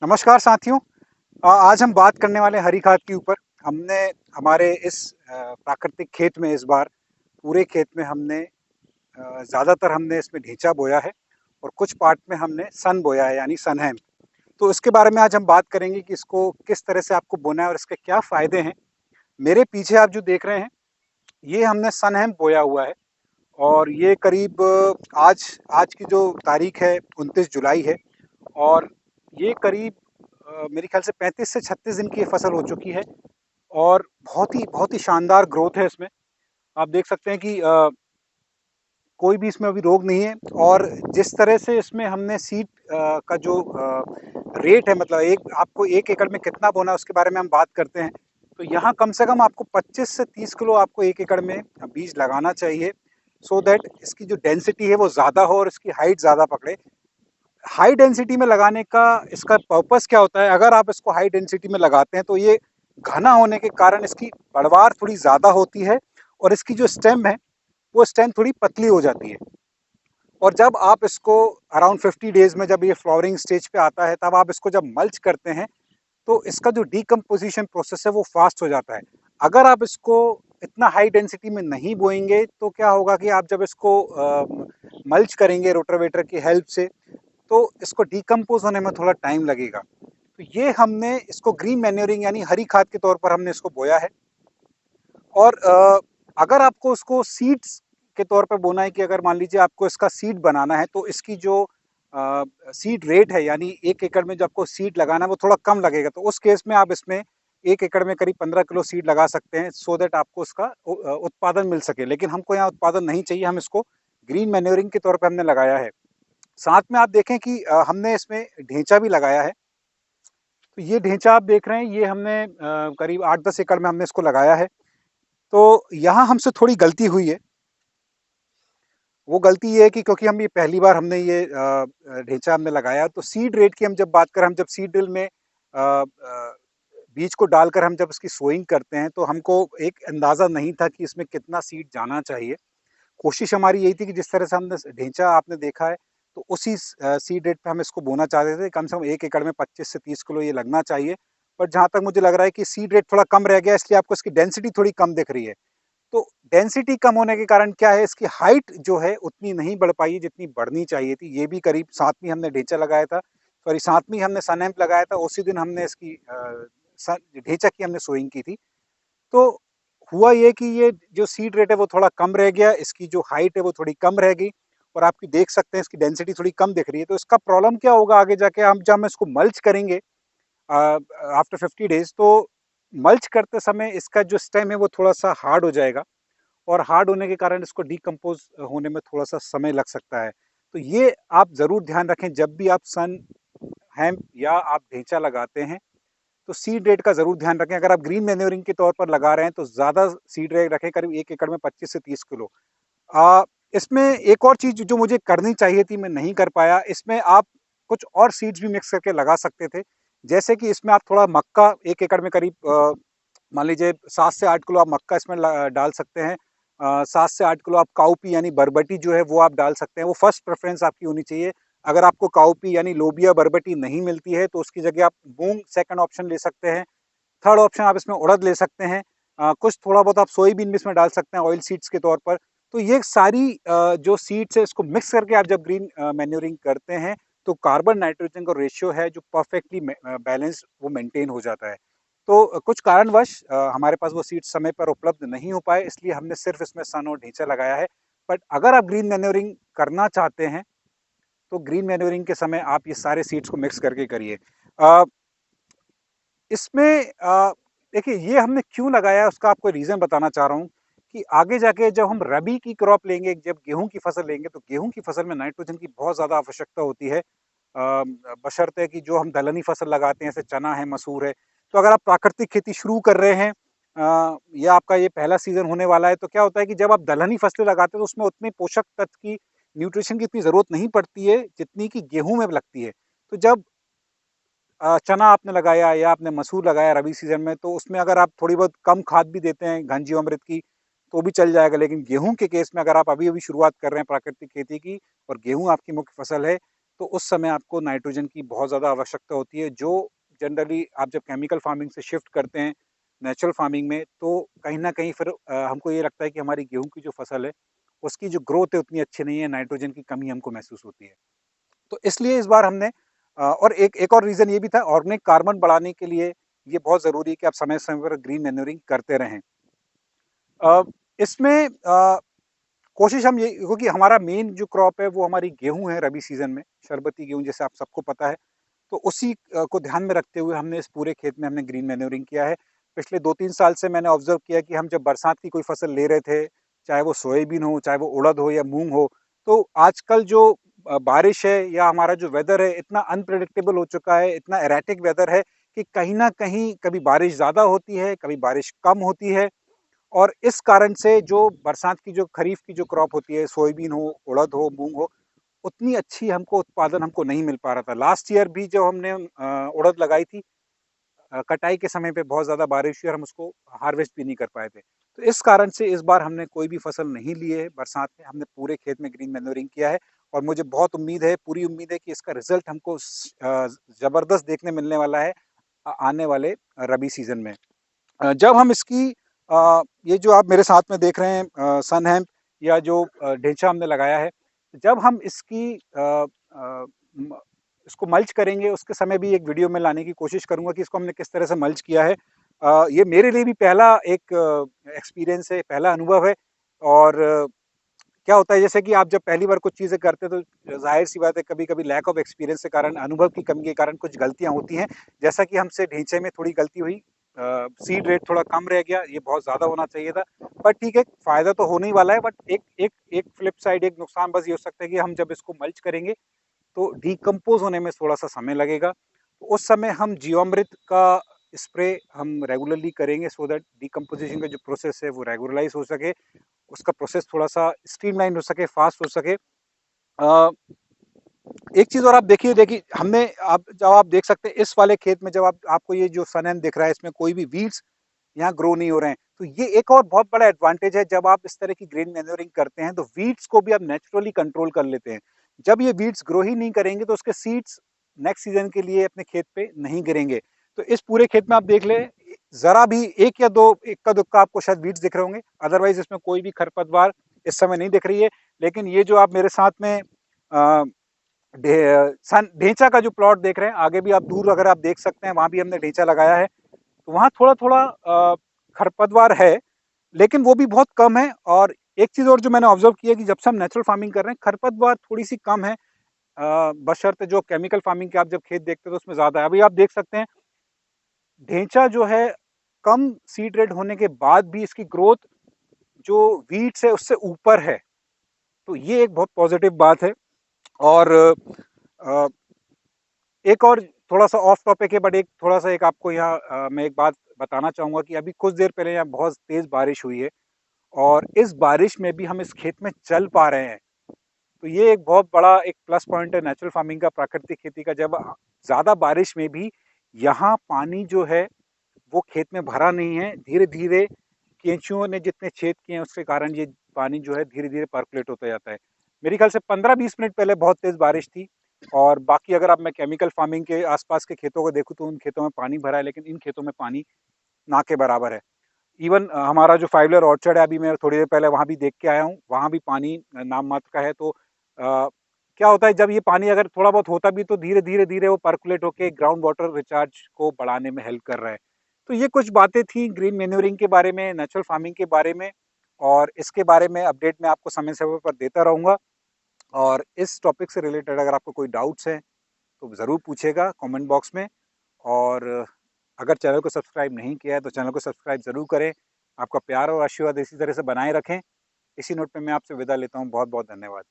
नमस्कार साथियों। आज हम बात करने वाले हैं हरी खाद के ऊपर। हमने हमारे इस प्राकृतिक खेत में इस बार पूरे खेत में हमने ज़्यादातर हमने इसमें ढेंचा बोया है और कुछ पार्ट में हमने सन बोया है यानी सनहैम। तो इसके बारे में आज हम बात करेंगे कि इसको किस तरह से आपको बोना है और इसके क्या फ़ायदे हैं। मेरे पीछे आप जो देख रहे हैं ये हमने सनहैम बोया हुआ है और ये करीब आज आज की जो तारीख है 29 जुलाई है और ये करीब मेरे ख्याल से 35 से 36 दिन की ये फसल हो चुकी है और बहुत ही शानदार ग्रोथ है इसमें। आप देख सकते हैं कि कोई भी इसमें अभी रोग नहीं है और जिस तरह से इसमें हमने सीड का जो रेट है, मतलब एक आपको 1 एकड़ में कितना बोना है उसके बारे में हम बात करते हैं। तो यहाँ कम से कम आपको 25 से 30 किलो आपको 1 एकड़ में बीज लगाना चाहिए, सो दैट इसकी जो डेंसिटी है वो ज़्यादा हो और इसकी हाइट ज़्यादा पकड़े। हाई डेंसिटी में लगाने का इसका पर्पस क्या होता है? अगर आप इसको हाई डेंसिटी में लगाते हैं तो ये घना होने के कारण इसकी पैदावार थोड़ी ज़्यादा होती है और इसकी जो स्टेम है वो स्टेम थोड़ी पतली हो जाती है। और जब आप इसको अराउंड 50 डेज में जब ये फ्लावरिंग स्टेज पे आता है तब आप इसको जब मल्च करते हैं तो इसका जो डीकम्पोजिशन प्रोसेस है वो फास्ट हो जाता है। अगर आप इसको इतना हाई डेंसिटी में नहीं बोएंगे तो क्या होगा कि आप जब इसको मल्च करेंगे रोटावेटर की हेल्प से तो इसको डिकम्पोज होने में थोड़ा टाइम लगेगा। तो ये हमने इसको ग्रीन मैन्योरिंग यानी हरी खाद के तौर पर हमने इसको बोया है। और अगर आपको उसको सीड्स के तौर पर बोना है कि अगर मान लीजिए आपको इसका सीड बनाना है तो इसकी जो सीड रेट है यानी 1 एकड़ में जो आपको सीड लगाना है वो थोड़ा कम लगेगा, तो उस केस में आप इसमें 1 एकड़ में करीब 15 किलो सीड लगा सकते हैं सो दैट आपको उसका उत्पादन मिल सके। लेकिन हमको यहाँ उत्पादन नहीं चाहिए, हम इसको ग्रीन मैन्योरिंग के तौर पर हमने लगाया है। साथ में आप देखें कि हमने इसमें ढेंचा भी लगाया है। तो ये ढेंचा आप देख रहे हैं ये हमने करीब 8-10 एकड़ में हमने इसको लगाया है। तो यहाँ हमसे थोड़ी गलती हुई है। वो गलती ये है कि क्योंकि हम ये पहली बार हमने ये ढेंचा हमने लगाया, तो सीड रेट की हम जब बात करें, हम जब सीड ड्रिल में बीज को डालकर हम जब इसकी सोइंग करते हैं तो हमको एक अंदाज़ा नहीं था कि इसमें कितना सीड जाना चाहिए। कोशिश हमारी यही थी कि जिस तरह से हमने ढेंचा आपने देखा है तो उसी सीड रेट पे हम इसको बोना चाहते थे। कम से कम 1 एकड़ में 25 से 30 किलो ये लगना चाहिए। बट जहाँ तक मुझे लग रहा है कि सीड रेट थोड़ा कम रह गया, इसलिए आपको इसकी डेंसिटी थोड़ी कम दिख रही है। तो डेंसिटी कम होने के कारण क्या है, इसकी हाइट जो है उतनी नहीं बढ़ पाई जितनी बढ़नी चाहिए थी। ये भी करीब साथ में हमने ढेंचा लगाया था, सॉरी साथ में हमने सनैम्प लगाया था, उसी दिन हमने इसकी ढेंचा की हमने सोइंग की थी। तो हुआ ये कि ये जो सीड रेट है वो थोड़ा कम रह गया, इसकी जो हाइट है वो थोड़ी कम रह गई और आपकी देख सकते हैं इसकी डेंसिटी थोड़ी कम दिख रही है। तो इसका प्रॉब्लम क्या होगा आगे जाके, हम जब हम इसको मल्च करेंगे आफ्टर 50 डेज, तो मल्च करते समय इसका जो स्टेम है वो थोड़ा सा हार्ड हो जाएगा और हार्ड होने के कारण इसको डिकम्पोज होने में थोड़ा सा समय लग सकता है। तो ये आप ज़रूर ध्यान रखें जब भी आप सन हैम्प या आप ढेंचा लगाते हैं तो सीड रेट का ज़रूर ध्यान रखें। अगर आप ग्रीन मैन्योरिंग के तौर पर लगा रहे हैं तो ज़्यादा सीड रेट रखें, करीब 1 एकड़ में 25 से 30 किलो। इसमें एक और चीज़ जो मुझे करनी चाहिए थी मैं नहीं कर पाया, इसमें आप कुछ और सीड्स भी मिक्स करके लगा सकते थे। जैसे कि इसमें आप थोड़ा मक्का 1 एकड़ में करीब मान लीजिए 7 से 8 किलो आप मक्का इसमें डाल सकते हैं। 7 से 8 किलो आप काउपी यानी बरबटी जो है वो आप डाल सकते हैं। वो फर्स्ट प्रेफरेंस आपकी होनी चाहिए। अगर आपको काउपी यानी लोबिया बरबटी नहीं मिलती है तो उसकी जगह आप मूंग सेकंड ऑप्शन ले सकते हैं। थर्ड ऑप्शन आप इसमें उड़द ले सकते हैं। कुछ थोड़ा बहुत आप सोयाबीन भी इसमें डाल सकते हैं ऑयल सीड्स के तौर पर। तो ये सारी जो सीड्स है इसको मिक्स करके आप जब ग्रीन मैन्योरिंग करते हैं तो कार्बन नाइट्रोजन का रेशियो है जो परफेक्टली बैलेंस वो मेंटेन हो जाता है। तो कुछ कारणवश हमारे पास वो सीड्स समय पर उपलब्ध नहीं हो पाए, इसलिए हमने सिर्फ इसमें सन और ढेंचा लगाया है। बट अगर आप ग्रीन मैन्योरिंग करना चाहते हैं तो ग्रीन मैन्योरिंग के समय आप ये सारे सीड्स को मिक्स करके करिए। इसमें देखिए ये हमने क्यों लगाया उसका आपको रीज़न बताना चाह रहा हूँ कि आगे जाके जब हम रबी की क्रॉप लेंगे, जब गेहूं की फसल लेंगे तो गेहूं की फसल में नाइट्रोजन की बहुत ज़्यादा आवश्यकता होती है। बशर्ते कि जो हम दलहनी फसल लगाते हैं जैसे चना है, मसूर है। तो अगर आप प्राकृतिक खेती शुरू कर रहे हैं या आपका ये पहला सीजन होने वाला है, तो क्या होता है कि जब आप दलहनी फसलें लगाते हैं तो उसमें उतने पोषक तत्व की, न्यूट्रिशन की इतनी ज़रूरत नहीं पड़ती है जितनी कि गेहूं में लगती है। तो जब चना आपने लगाया या आपने मसूर लगाया रबी सीजन में तो उसमें अगर आप थोड़ी बहुत कम खाद भी देते हैं घन जीवामृत की तो भी चल जाएगा। लेकिन गेहूं के केस में अगर आप अभी अभी शुरुआत कर रहे हैं प्राकृतिक खेती की और गेहूं आपकी मुख्य फसल है तो उस समय आपको नाइट्रोजन की बहुत ज़्यादा आवश्यकता होती है, जो जनरली आप जब केमिकल फार्मिंग से शिफ्ट करते हैं नेचुरल फार्मिंग में, तो कहीं न कहीं फिर हमको ये लगता है कि हमारी गेहूँ की जो फसल है, उसकी जो ग्रोथ है उतनी अच्छी नहीं है, नाइट्रोजन की कमी हमको महसूस होती है। तो इसलिए इस बार हमने और एक एक और रीज़न ये भी था, ऑर्गेनिक कार्बन बढ़ाने के लिए ये बहुत ज़रूरी है कि आप समय-समय पर ग्रीन मैन्योरिंग करते रहें। अ, इसमें कोशिश हम ये, क्योंकि हमारा मेन जो क्रॉप है वो हमारी गेहूँ है रबी सीज़न में, शरबती गेहूँ जैसे आप सबको पता है। तो उसी को ध्यान में रखते हुए हमने इस पूरे खेत में हमने ग्रीन मैन्योरिंग किया है। पिछले 2-3 साल से मैंने ऑब्ज़र्व किया कि हम जब बरसात की कोई फसल ले रहे थे, चाहे वो सोयाबीन हो, चाहे वो उड़द हो या मूँग हो, तो आजकल जो बारिश है या हमारा जो वेदर है इतना अनप्रेडिक्टेबल हो चुका है, इतना एराटिक वेदर है कि कहीं न कहीं कभी बारिश ज़्यादा होती है, कभी बारिश कम होती है। और इस कारण से जो बरसात की जो खरीफ की जो क्रॉप होती है, सोयाबीन हो, उड़द हो, मूँग हो, उतनी अच्छी हमको उत्पादन हमको नहीं मिल पा रहा था। लास्ट ईयर भी जब हमने उड़द लगाई थी, कटाई के समय पे बहुत ज़्यादा बारिश हुई और हम उसको हार्वेस्ट भी नहीं कर पाए थे। तो इस कारण से इस बार हमने कोई भी फसल नहीं ली है बरसात में, हमने पूरे खेत में ग्रीन मैन्योरिंग किया है और मुझे बहुत उम्मीद है, पूरी उम्मीद है कि इसका रिज़ल्ट हमको ज़बरदस्त देखने मिलने वाला है आने वाले रबी सीज़न में। जब हम इसकी ये जो आप मेरे साथ में देख रहे हैं सन हैम्प या जो ढेंचा हमने लगाया है, जब हम इसकी म इसको मल्च करेंगे उसके समय भी एक वीडियो में लाने की कोशिश करूँगा कि इसको हमने किस तरह से मल्च किया है। ये मेरे लिए भी पहला एक एक्सपीरियंस है, पहला अनुभव है और क्या होता है जैसे कि आप जब पहली बार कुछ चीज़ें करते हैं तो ज़ाहिर-सी बात है कभी-कभी लैक ऑफ एक्सपीरियंस के कारण, अनुभव की कमी के कारण कुछ गलतियाँ होती हैं। जैसा कि हमसे ढींचे में थोड़ी गलती हुई, सीड रेट थोड़ा कम रह गया, ये बहुत ज़्यादा होना चाहिए था। पर ठीक है, फ़ायदा तो होने ही वाला है, बट एक एक एक फ्लिप साइड, एक नुकसान बस ये हो सकता है कि हम जब इसको मल्च करेंगे तो डिकम्पोज़ होने में थोड़ा-सा समय लगेगा। तो उस समय हम जीवामृत का स्प्रे हम रेगुलरली करेंगे सो दैट डिकम्पोज़िशन का जो प्रोसेस है वो रेगुलराइज़ हो सके, उसका प्रोसेस थोड़ा-सा स्ट्रीमलाइन हो सके, फ़ास्ट हो सके। अ, एक चीज़ और आप देखिए हमने आप जब आप देख सकते हैं इस वाले खेत में, जब आपको ये जो सनम दिख रहा है इसमें कोई भी वीड्स यहाँ ग्रो नहीं हो रहे हैं। तो ये एक और बहुत बड़ा एडवांटेज है, जब आप इस तरह की ग्रीन मैन्योरिंग करते हैं तो वीड्स को भी आप नेचुरली कंट्रोल कर लेते हैं। जब ये वीड्स ग्रो ही नहीं करेंगे तो उसके सीड्स नेक्स्ट सीजन के लिए अपने खेत पे नहीं गिरेंगे। तो इस पूरे खेत में आप देख लें, ज़रा भी 1 या 2 इक्का-दुक्का आपको शायद वीड्स दिख रहे होंगे, अदरवाइज़ इसमें कोई भी खरपतवार इस समय नहीं दिख रही है। लेकिन ये जो आप मेरे साथ में अ, ढेंचा का जो प्लॉट देख रहे हैं, आगे भी आप दूर अगर आप देख सकते हैं, वहाँ भी हमने ढेंचा लगाया है। तो वहाँ थोड़ा-थोड़ा खरपतवार है, लेकिन वो भी बहुत कम है। और एक चीज़ और जो मैंने ऑब्ज़र्व की है कि जब से हम नेचुरल फार्मिंग कर रहे हैं, खरपतवार थोड़ी-सी कम है, बशर्ते जो केमिकल फार्मिंग के आप जब खेत देखते हैं तो उसमें ज़्यादा है। अभी आप देख सकते हैं, ढेंचा जो है, कम सीड रेट होने के बाद भी इसकी ग्रोथ जो वीड्स है उससे ऊपर है। तो ये एक बहुत पॉज़िटिव बात है। और अ, एक और थोड़ा-सा ऑफ टॉपिक है, बट एक थोड़ा-सा एक आपको यहाँ मैं एक बात बताना चाहूँगा कि अभी कुछ देर पहले यहाँ बहुत तेज़ बारिश हुई है और इस बारिश में भी हम इस खेत में चल पा रहे हैं। तो ये एक बहुत बड़ा एक प्लस पॉइंट है नेचुरल फार्मिंग का, प्राकृतिक खेती का। जब ज़्यादा बारिश में भी यहाँ पानी जो है वो खेत में भरा नहीं है, धीरे-धीरे केंचुओं ने जितने छेद किए हैं उसके कारण ये पानी जो है धीरे-धीरे पर्कुलेट होता जाता है। मेरे ख्याल से 15-20 मिनट पहले बहुत तेज़ बारिश थी और बाकी अगर अब मैं केमिकल फार्मिंग के आस-पास के खेतों को देखूँ तो उन खेतों में पानी भरा है, लेकिन इन खेतों में पानी ना के बराबर है। इवन हमारा जो 5 लेयर ऑर्चर्ड है, अभी मैं थोड़ी देर पहले वहाँ भी देख के आया हूँ, वहाँ भी पानी नाम मात्र का है। तो क्या होता है, जब ये पानी अगर थोड़ा बहुत होता भी तो धीरे-धीरे वो पर्कुलेट होके ग्राउंड वाटर रिचार्ज को बढ़ाने में हेल्प कर रहा है। तो ये कुछ बातें थी ग्रीन मैन्योरिंग के बारे में, नेचुरल फार्मिंग के बारे में, और इसके बारे में अपडेट मैं आपको समय-समय पर देता रहूँगा। और इस टॉपिक से रिलेटेड अगर आपको कोई डाउट्स हैं, तो ज़रूर पूछिएगा कमेंट बॉक्स में। और अगर चैनल को सब्सक्राइब नहीं किया है, तो चैनल को सब्सक्राइब ज़रूर करें। आपका प्यार और आशीर्वाद इसी तरह से बनाए रखें। इसी नोट पे मैं आपसे विदा लेता हूँ। बहुत-बहुत धन्यवाद।